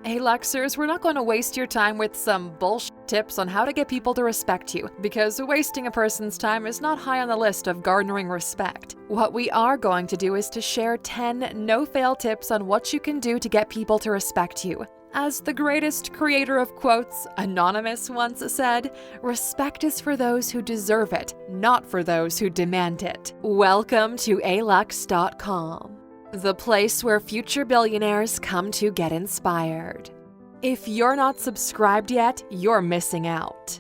Hey Luxers, we're not going to waste your time with some bullshit tips on how to get people to respect you, because wasting a person's time is not high on the list of garnering respect. What we are going to do is to share 10 no-fail tips on what you can do to get people to respect you. As the greatest creator of quotes, Anonymous, once said, "Respect is for those who deserve it, not for those who demand it." Welcome to Alux.com. The place where future billionaires come to get inspired. If you're not subscribed yet, you're missing out.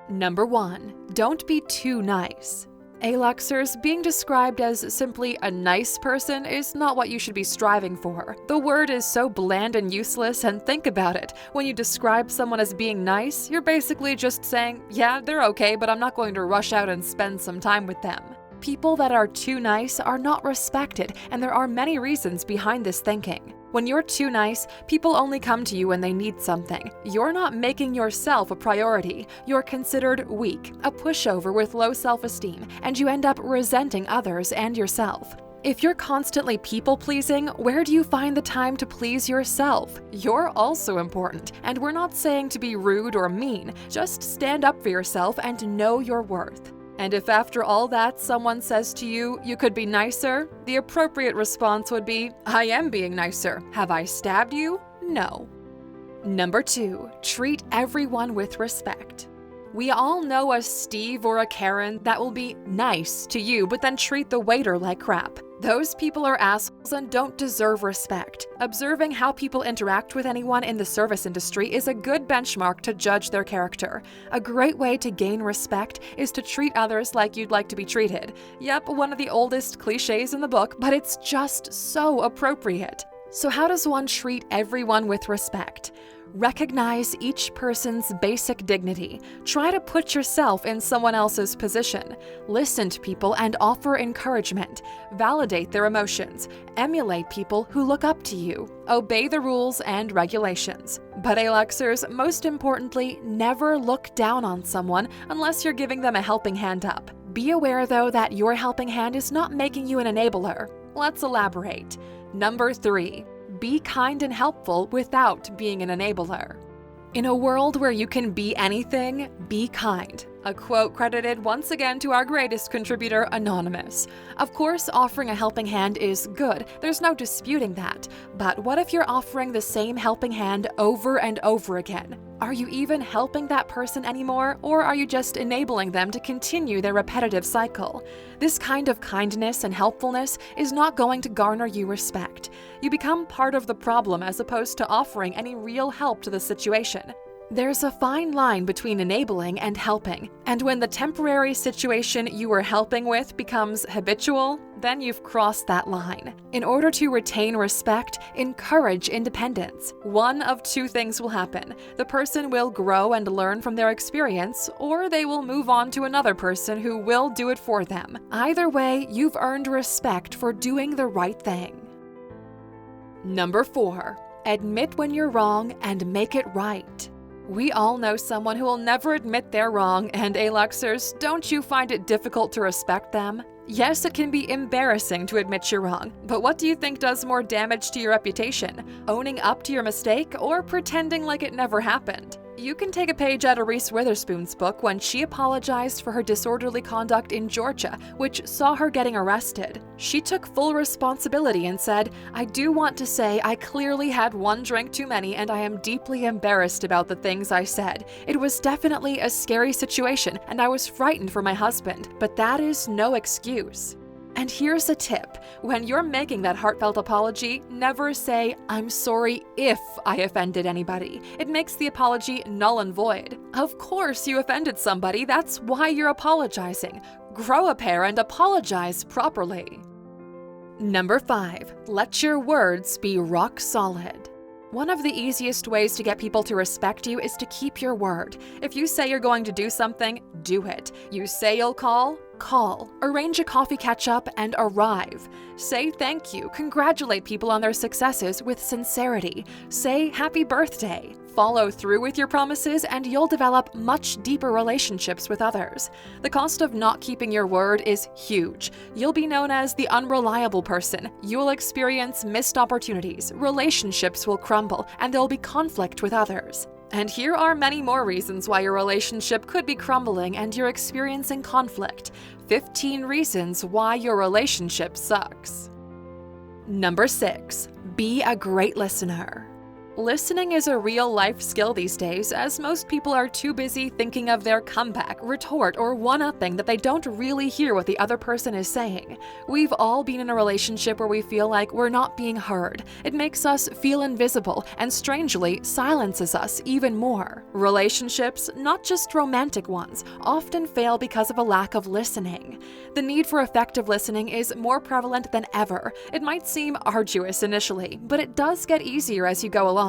Number 1. Don't be too nice. Aluxers, being described as simply a nice person is not what you should be striving for. The word is so bland and useless, and think about it. When you describe someone as being nice, you're basically just saying, yeah, they're okay, but I'm not going to rush out and spend some time with them. People that are too nice are not respected, and there are many reasons behind this thinking. When you're too nice, people only come to you when they need something. You're not making yourself a priority. You're considered weak, a pushover with low self-esteem, and you end up resenting others and yourself. If you're constantly people-pleasing, where do you find the time to please yourself? You're also important, and we're not saying to be rude or mean. Just stand up for yourself and know your worth. And if after all that someone says to you, "You could be nicer," the appropriate response would be, "I am being nicer. Have I stabbed you? No." Number 2, treat everyone with respect. We all know a Steve or a Karen that will be nice to you, but then treat the waiter like crap. Those people are assholes and don't deserve respect. Observing how people interact with anyone in the service industry is a good benchmark to judge their character. A great way to gain respect is to treat others like you'd like to be treated. Yep, one of the oldest cliches in the book, but it's just so appropriate. So how does one treat everyone with respect? Recognize each person's basic dignity. Try to put yourself in someone else's position. Listen to people and offer encouragement. Validate their emotions. Emulate people who look up to you. Obey the rules and regulations. But Aluxers, most importantly, never look down on someone unless you're giving them a helping hand up. Be aware, though, that your helping hand is not making you an enabler. Let's elaborate. Number 3. Be kind and helpful without being an enabler. In a world where you can be anything, be kind. A quote credited once again to our greatest contributor, Anonymous. Of course, offering a helping hand is good. There's no disputing that. But what if you're offering the same helping hand over and over again? Are you even helping that person anymore, or are you just enabling them to continue their repetitive cycle? This kind of kindness and helpfulness is not going to garner you respect. You become part of the problem as opposed to offering any real help to the situation. There's a fine line between enabling and helping, and when the temporary situation you were helping with becomes habitual, then you've crossed that line. In order to retain respect, encourage independence. One of two things will happen. The person will grow and learn from their experience, or they will move on to another person who will do it for them. Either way, you've earned respect for doing the right thing. Number 4. Admit when you're wrong and make it right. We all know someone who will never admit they're wrong, and Aluxers, don't you find it difficult to respect them? Yes, it can be embarrassing to admit you're wrong, but what do you think does more damage to your reputation? Owning up to your mistake or pretending like it never happened? You can take a page out of Reese Witherspoon's book when she apologized for her disorderly conduct in Georgia, which saw her getting arrested. She took full responsibility and said, "I do want to say I clearly had one drink too many and I am deeply embarrassed about the things I said. It was definitely a scary situation and I was frightened for my husband, but that is no excuse." And here's a tip. When you're making that heartfelt apology, never say, "I'm sorry if I offended anybody." It makes the apology null and void. Of course you offended somebody, that's why you're apologizing. Grow a pair and apologize properly. Number 5. Let your words be rock solid. One of the easiest ways to get people to respect you is to keep your word. If you say you're going to do something, do it. You say you'll call call, arrange a coffee catch-up, and arrive. Say thank you, congratulate people on their successes with sincerity. Say happy birthday. Follow through with your promises and you'll develop much deeper relationships with others. The cost of not keeping your word is huge. You'll be known as the unreliable person. You'll experience missed opportunities, relationships will crumble, and there'll be conflict with others. And here are many more reasons why your relationship could be crumbling and you're experiencing conflict. 15 reasons why your relationship sucks. Number 6. Be a great listener. Listening is a real-life skill these days, as most people are too busy thinking of their comeback, retort, or one-upping that they don't really hear what the other person is saying. We've all been in a relationship where we feel like we're not being heard. It makes us feel invisible, and strangely, silences us even more. Relationships, not just romantic ones, often fail because of a lack of listening. The need for effective listening is more prevalent than ever. It might seem arduous initially, but it does get easier as you go along.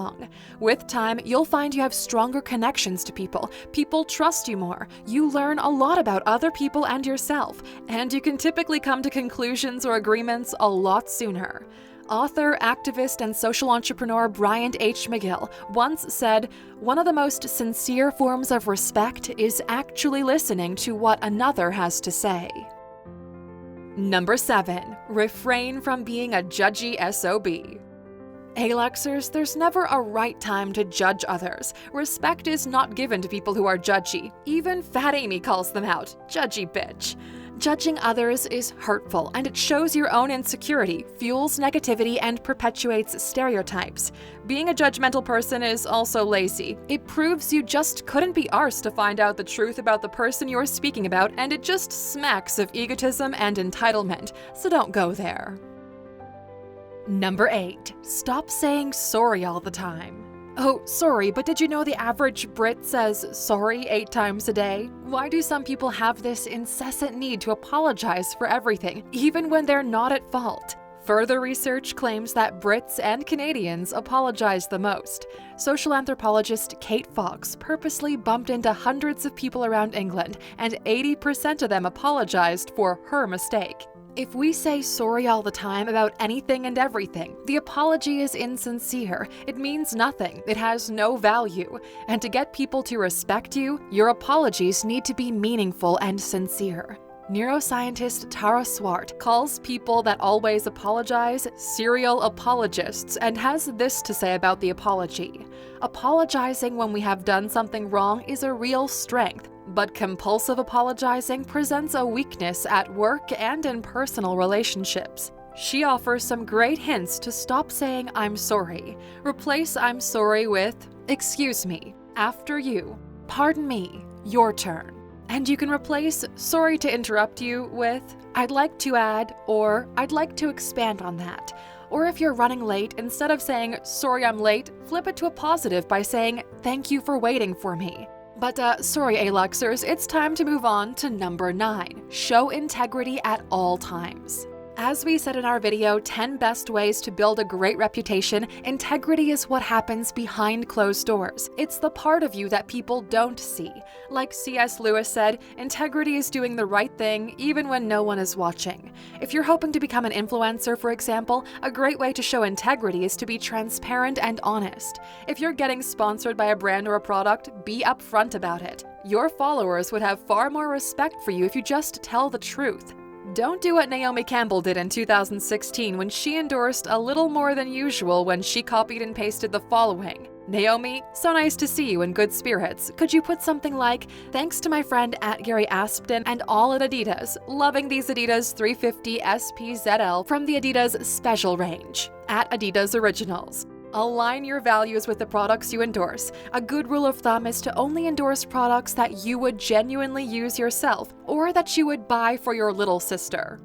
With time, you'll find you have stronger connections to people. People trust you more. You learn a lot about other people and yourself, and you can typically come to conclusions or agreements a lot sooner. Author, activist, and social entrepreneur Bryant H. McGill once said, "One of the most sincere forms of respect is actually listening to what another has to say." Number 7. Refrain from being a judgy SOB. Aluxers, there's never a right time to judge others. Respect is not given to people who are judgy. Even Fat Amy calls them out. Judgy bitch. Judging others is hurtful, and it shows your own insecurity, fuels negativity, and perpetuates stereotypes. Being a judgmental person is also lazy. It proves you just couldn't be arsed to find out the truth about the person you're speaking about, and it just smacks of egotism and entitlement, so don't go there. Number 8. Stop saying sorry all the time. Oh, sorry, but did you know the average Brit says sorry 8 times a day? Why do some people have this incessant need to apologize for everything, even when they're not at fault? Further research claims that Brits and Canadians apologize the most. Social anthropologist Kate Fox purposely bumped into hundreds of people around England, and 80% of them apologized for her mistake. If we say sorry all the time about anything and everything, the apology is insincere. It means nothing. It has no value. And to get people to respect you, your apologies need to be meaningful and sincere. Neuroscientist Tara Swart calls people that always apologize serial apologists and has this to say about the apology. Apologizing when we have done something wrong is a real strength, but compulsive apologizing presents a weakness at work and in personal relationships. She offers some great hints to stop saying "I'm sorry." Replace "I'm sorry" with "excuse me," "after you," "pardon me," "your turn." And you can replace "sorry to interrupt you" with "I'd like to add," or "I'd like to expand on that." Or if you're running late, instead of saying "sorry I'm late," flip it to a positive by saying "thank you for waiting for me." But sorry Aluxers, it's time to move on to number 9. Show integrity at all times. As we said in our video, 10 best ways to build a great reputation, integrity is what happens behind closed doors. It's the part of you that people don't see. Like C.S. Lewis said, integrity is doing the right thing even when no one is watching. If you're hoping to become an influencer, for example, a great way to show integrity is to be transparent and honest. If you're getting sponsored by a brand or a product, be upfront about it. Your followers would have far more respect for you if you just tell the truth. Don't do what Naomi Campbell did in 2016 when she endorsed a little more than usual when she copied and pasted the following. "Naomi, so nice to see you in good spirits. Could you put something like, 'Thanks to my friend @GaryAspden and all at Adidas, loving these Adidas 350 SPZL from the Adidas Special range, @Adidas Originals.'" Align your values with the products you endorse. A good rule of thumb is to only endorse products that you would genuinely use yourself or that you would buy for your little sister.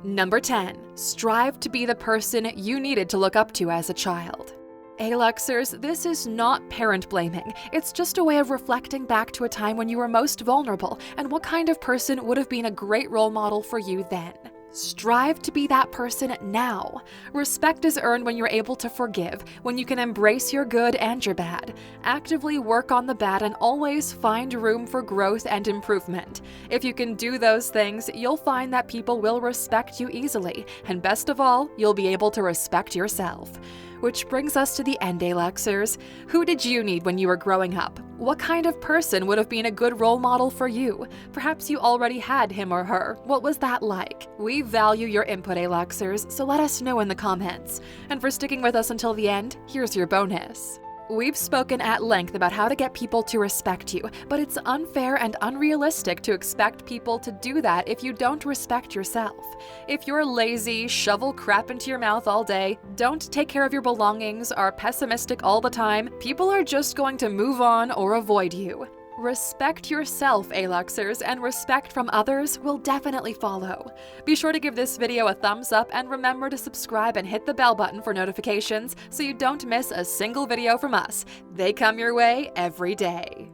Number 10. Strive to be the person you needed to look up to as a child. Aluxers, this is not parent blaming. It's just a way of reflecting back to a time when you were most vulnerable and what kind of person would have been a great role model for you then. Strive to be that person now. Respect is earned when you're able to forgive, when you can embrace your good and your bad, actively work on the bad, and always find room for growth and improvement. If you can do those things, you'll find that people will respect you easily, and best of all, you'll be able to respect yourself. Which brings us to the end, Aluxers. Who did you need when you were growing up? What kind of person would have been a good role model for you? Perhaps you already had him or her. What was that like? We value your input, Aluxers, so let us know in the comments. And for sticking with us until the end, here's your bonus. We've spoken at length about how to get people to respect you, but it's unfair and unrealistic to expect people to do that if you don't respect yourself. If you're lazy, shovel crap into your mouth all day, don't take care of your belongings, are pessimistic all the time, people are just going to move on or avoid you. Respect yourself, Aluxers, and respect from others will definitely follow. Be sure to give this video a thumbs up and remember to subscribe and hit the bell button for notifications so you don't miss a single video from us. They come your way every day.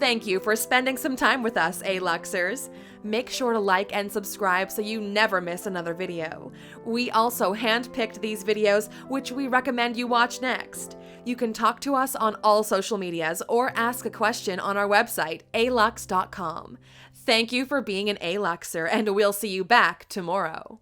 Thank you for spending some time with us, Aluxers. Make sure to like and subscribe so you never miss another video. We also handpicked these videos, which we recommend you watch next. You can talk to us on all social medias or ask a question on our website, Alux.com. Thank you for being an Aluxer, and we'll see you back tomorrow.